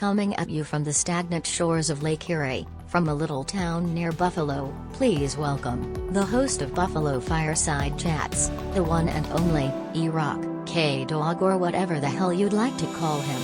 Coming at you from the stagnant shores of Lake Erie, from a little town near Buffalo, please welcome the host of Buffalo Fireside Chats, the one and only ERock, K-Dog, or whatever the hell you'd like to call him.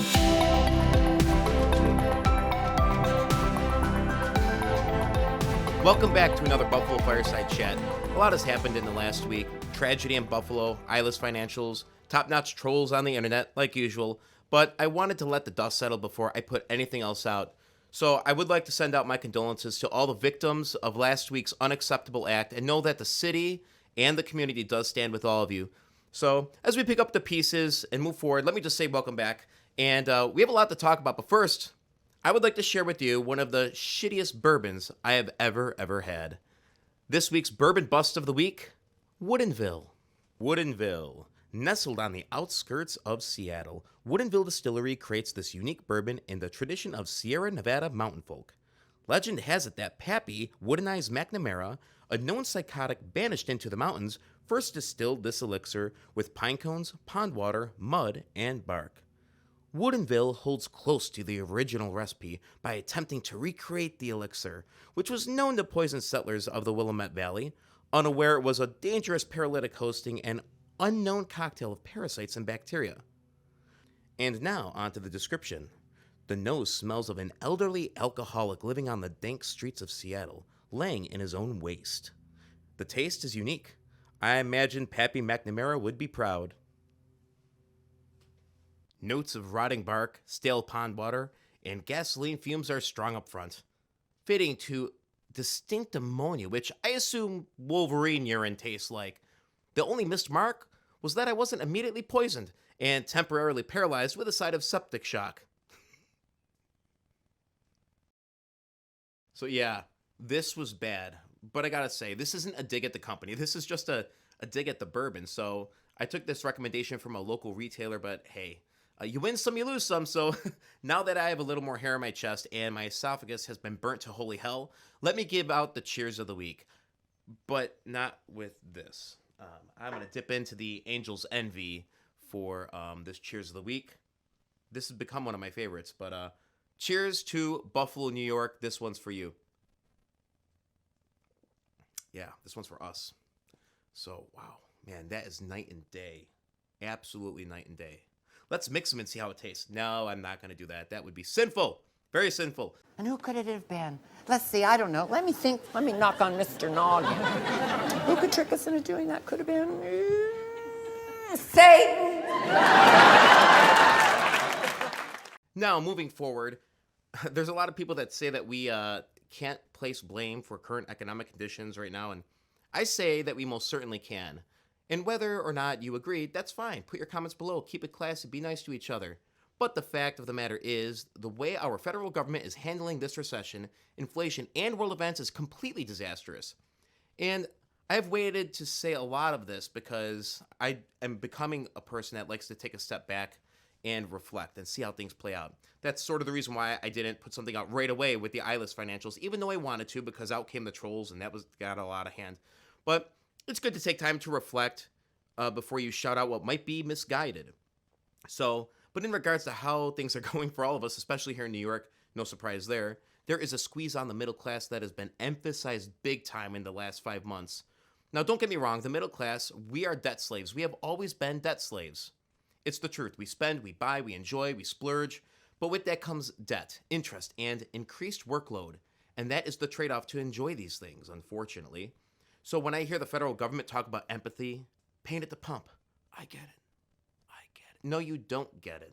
Welcome back to another Buffalo Fireside Chat. A lot has happened in the last week. Tragedy in Buffalo, ILUS financials, top-notch trolls on the internet, like usual. But I wanted to let the dust settle before I put anything else out. So I would like to send out my condolences to all the victims of last week's unacceptable act and know that the city and the community does stand with all of you. So as we pick up the pieces and move forward, let me just say welcome back. And we have a lot to talk about, but first, I would like to share with you one of the shittiest bourbons I have ever had. This week's Bourbon Bust of the Week, Woodenville. Woodenville. Nestled on the outskirts of Seattle, Woodenville Distillery creates this unique bourbon in the tradition of Sierra Nevada mountain folk. Legend has it that Pappy, Woodenized McNamara, a known psychotic banished into the mountains, first distilled this elixir with pine cones, pond water, mud, and bark. Woodenville holds close to the original recipe by attempting to recreate the elixir, which was known to poison settlers of the Willamette Valley, unaware it was a dangerous paralytic hosting an unknown cocktail of parasites and bacteria. And now, onto the description. The nose smells of an elderly alcoholic living on the dank streets of Seattle, laying in his own waste. The taste is unique. I imagine Pappy McNamara would be proud. Notes of rotting bark, stale pond water, and gasoline fumes are strong up front, fitting to distinct ammonia, which I assume Wolverine urine tastes like. The only missed mark was that I wasn't immediately poisoned and temporarily paralyzed with a side of septic shock. So yeah, this was bad. But I gotta say, this isn't a dig at the company. This is just a dig at the bourbon. So I took this recommendation from a local retailer, but hey, you win some, you lose some. So now that I have a little more hair on my chest and my esophagus has been burnt to holy hell, let me give out the cheers of the week. But not with this. I'm going to dip into the Angel's Envy for this Cheers of the Week. This has become one of my favorites, but cheers to Buffalo, New York. This one's for you. Yeah, this one's for us. So, wow, man, that is night and day. Absolutely night and day. Let's mix them and see how it tastes. No, I'm not going to do that. That would be sinful. Very sinful. And who could it have been? Let's see, I don't know. Let me think. Let me knock on Mr. Noggin. Who could trick us into doing that? Could have been Satan. Now, moving forward, there's a lot of people that say that we can't place blame for current economic conditions right now, and I say that we most certainly can. And whether or not you agree, that's fine. Put your comments below. Keep it classy. Be nice to each other. But the fact of the matter is, the way our federal government is handling this recession, inflation, and world events is completely disastrous. And I've waited to say a lot of this because I am becoming a person that likes to take a step back and reflect and see how things play out. That's sort of the reason why I didn't put something out right away with the ILUS financials, even though I wanted to, because out came the trolls, and that got a lot of hand. But it's good to take time to reflect before you shout out what might be misguided. But in regards to how things are going for all of us, especially here in New York, no surprise there, there is a squeeze on the middle class that has been emphasized big time in the last 5 months. Now, don't get me wrong, the middle class, we are debt slaves. We have always been debt slaves. It's the truth. We spend, we buy, we enjoy, we splurge. But with that comes debt, interest, and increased workload. And that is the trade-off to enjoy these things, unfortunately. So when I hear the federal government talk about empathy, pain at the pump, I get it. No, you don't get it.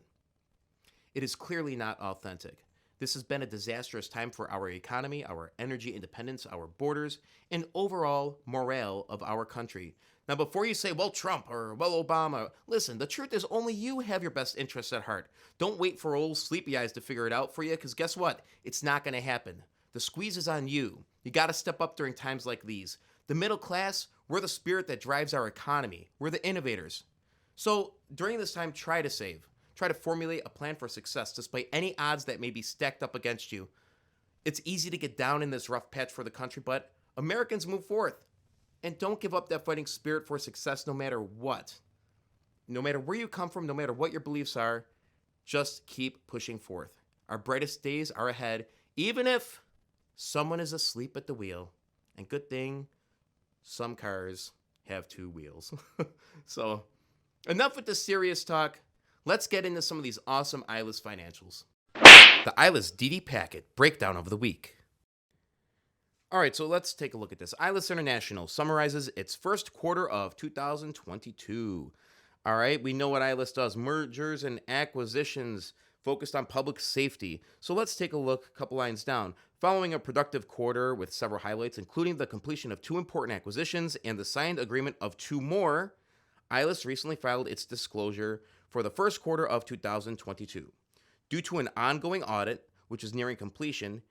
It is clearly not authentic. This has been a disastrous time for our economy, our energy independence, our borders, and overall morale of our country. Now, before you say, well, Trump or, well, Obama, listen, the truth is only you have your best interests at heart. Don't wait for old sleepy eyes to figure it out for you, because guess what? It's not going to happen. The squeeze is on you. You got to step up during times like these. The middle class, we're the spirit that drives our economy. We're the innovators. So during this time, try to save. Try to formulate a plan for success despite any odds that may be stacked up against you. It's easy to get down in this rough patch for the country, but Americans move forth. And don't give up that fighting spirit for success no matter what. No matter where you come from, no matter what your beliefs are, just keep pushing forth. Our brightest days are ahead, even if someone is asleep at the wheel. And good thing some cars have two wheels. So, enough with the serious talk. Let's get into some of these awesome ILUS financials. The ILUS DD Packet Breakdown of the Week. All right, so let's take a look at this. ILUS International summarizes its first quarter of 2022. All right, we know what ILUS does. Mergers and acquisitions focused on public safety. So let's take a look a couple lines down. Following a productive quarter with several highlights, including the completion of 2 important acquisitions and the signed agreement of 2 more, ILUS recently filed its disclosure for the first quarter of 2022. Due to an ongoing audit, which is nearing completion,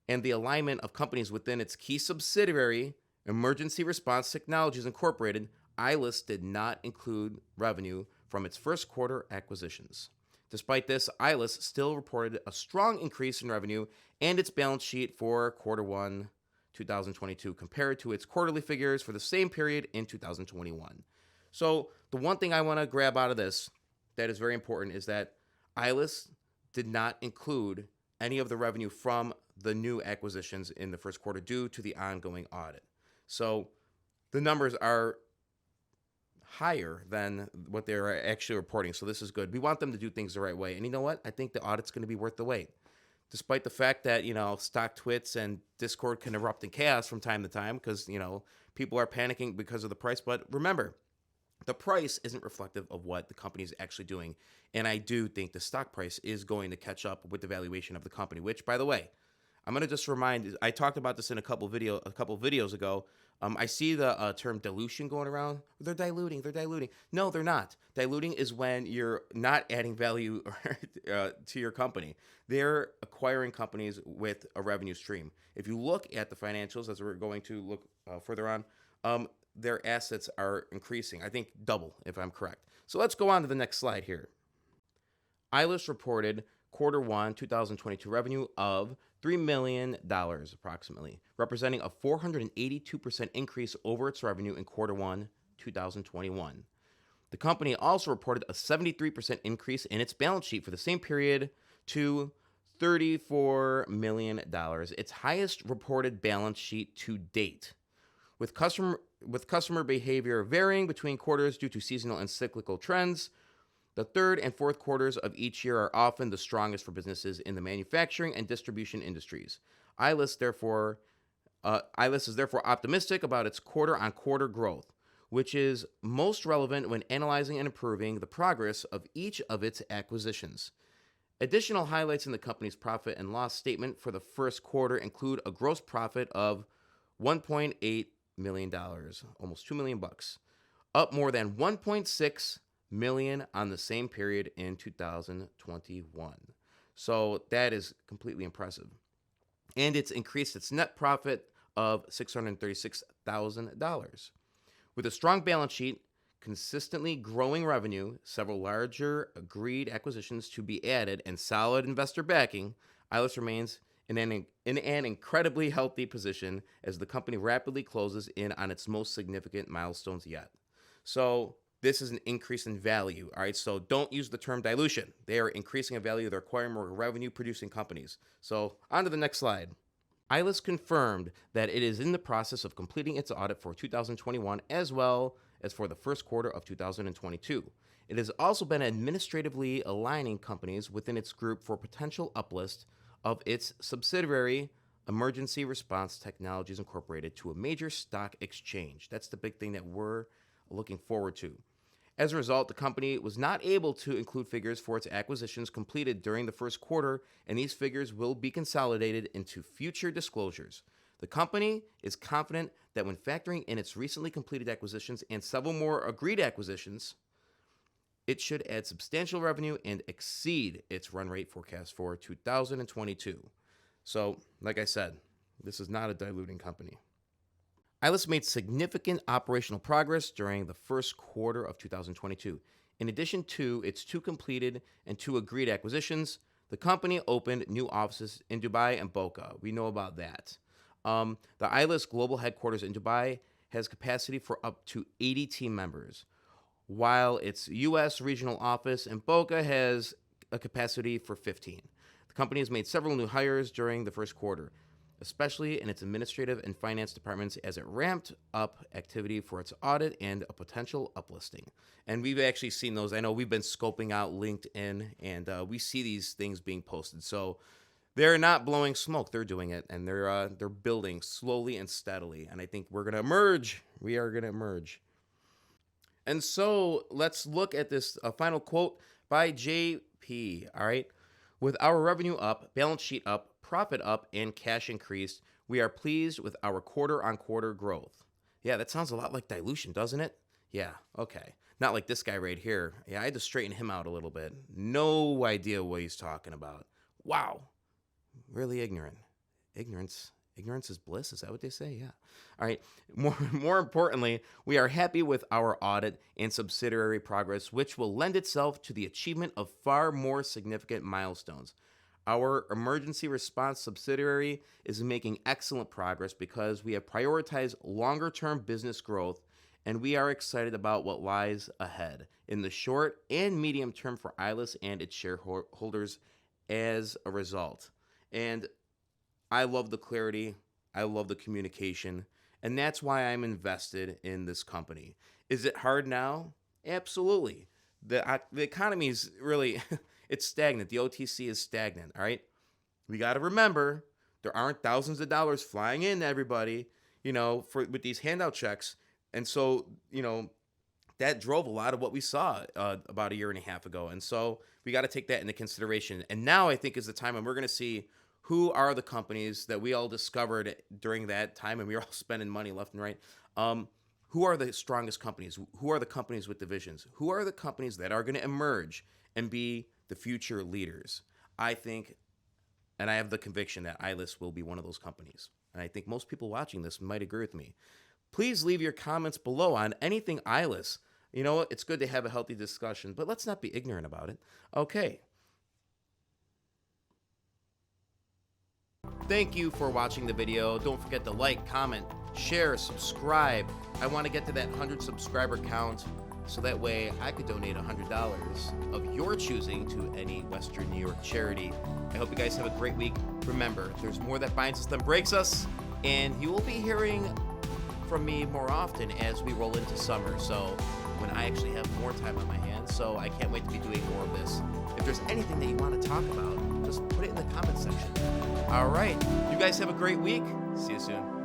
and the alignment of companies within its key subsidiary, Emergency Response Technologies Incorporated, ILUS did not include revenue from its first quarter acquisitions. Despite this, ILUS still reported a strong increase in revenue and its balance sheet for quarter 1, 2022, compared to its quarterly figures for the same period in 2021. So the one thing I want to grab out of this that is very important is that ILUS did not include any of the revenue from the new acquisitions in the first quarter due to the ongoing audit. So the numbers are higher than what they're actually reporting. So this is good. We want them to do things the right way. And you know what? I think the audit's going to be worth the wait. Despite the fact that, stock twits and Discord can erupt in chaos from time to time because, people are panicking because of the price. But remember, the price isn't reflective of what the company is actually doing. And I do think the stock price is going to catch up with the valuation of the company, which, by the way, I'm going to just remind, I talked about this in a couple videos ago. I see the term dilution going around. They're diluting. No, they're not. Diluting is when you're not adding value to your company. They're acquiring companies with a revenue stream. If you look at the financials, as we're going to look further on, their assets are increasing. I think double, if I'm correct. So let's go on to the next slide here. ILUS reported quarter 1, 2022 revenue of $3 million approximately, representing a 482% increase over its revenue in quarter 1, 2021. The company also reported a 73% increase in its balance sheet for the same period to $34 million, its highest reported balance sheet to date. With customer behavior varying between quarters due to seasonal and cyclical trends, the third and fourth quarters of each year are often the strongest for businesses in the manufacturing and distribution industries. ILUS is therefore optimistic about its quarter-on-quarter growth, which is most relevant when analyzing and improving the progress of each of its acquisitions. Additional highlights in the company's profit and loss statement for the first quarter include a gross profit of $1.8 million, almost $2 million, up more than $1.6 million on the same period in 2021. So that is completely impressive. And it's increased its net profit of $636,000. With a strong balance sheet, consistently growing revenue, several larger agreed acquisitions to be added, and solid investor backing, ILUS remains in an incredibly healthy position as the company rapidly closes in on its most significant milestones yet. So this is an increase in value, all right? So don't use the term dilution. They are increasing in value. They're acquiring more revenue-producing companies. So on to the next slide. ILUS confirmed that it is in the process of completing its audit for 2021 as well as for the first quarter of 2022. It has also been administratively aligning companies within its group for potential uplist of its subsidiary, Emergency Response Technologies Incorporated, to a major stock exchange. That's the big thing that we're looking forward to. As a result, the company was not able to include figures for its acquisitions completed during the first quarter, and these figures will be consolidated into future disclosures. The company is confident that when factoring in its recently completed acquisitions and several more agreed acquisitions, it should add substantial revenue and exceed its run rate forecast for 2022. So, like I said, this is not a diluting company. ILUS made significant operational progress during the first quarter of 2022. In addition to its 2 completed and 2 agreed acquisitions, the company opened new offices in Dubai and Boca. We know about that. The ILUS global headquarters in Dubai has capacity for up to 80 team members, while its U.S. regional office in Boca has a capacity for 15. The company has made several new hires during the first quarter, especially in its administrative and finance departments as it ramped up activity for its audit and a potential uplisting. And we've actually seen those. I know we've been scoping out LinkedIn, and we see these things being posted. So they're not blowing smoke. They're doing it, and they're building slowly and steadily. And I think we're going to emerge. We are going to emerge. And so let's look at this final quote by JP. All right. With our revenue up, balance sheet up, profit up, and cash increased, we are pleased with our quarter-on-quarter growth. Yeah, that sounds a lot like dilution, doesn't it? Yeah, okay. Not like this guy right here. Yeah, I had to straighten him out a little bit. No idea what he's talking about. Wow. Really ignorant. Ignorance is bliss. Is that what they say? Yeah. All right. More importantly, we are happy with our audit and subsidiary progress, which will lend itself to the achievement of far more significant milestones. Our emergency response subsidiary is making excellent progress because we have prioritized longer-term business growth, and we are excited about what lies ahead in the short and medium term for ILUS and its shareholders as a result. And I love the clarity. I love the communication. And that's why I'm invested in this company. Is it hard now? Absolutely. The economy is really, it's stagnant. The OTC is stagnant, all right? We got to remember, there aren't thousands of dollars flying in to everybody, with these handout checks. And so, that drove a lot of what we saw about a year and a half ago. And so we got to take that into consideration. And now I think is the time when we're going to see who are the companies that we all discovered during that time, and we were all spending money left and right. Who are the strongest companies? Who are the companies with divisions? Who are the companies that are going to emerge and be the future leaders? I think, and I have the conviction that ILUS will be one of those companies. And I think most people watching this might agree with me. Please leave your comments below on anything ILUS. It's good to have a healthy discussion, but let's not be ignorant about it. Okay. Thank you for watching the video. Don't forget to like, comment, share, subscribe. I want to get to that 100 subscriber count so that way I could donate $100 of your choosing to any Western New York charity. I hope you guys have a great week. Remember, there's more that binds us than breaks us, and you will be hearing from me more often as we roll into summer. So when I actually have more time on my hands, so I can't wait to be doing more of this. If there's anything that you want to talk about, just put it in the comment section. All right. You guys have a great week. See you soon.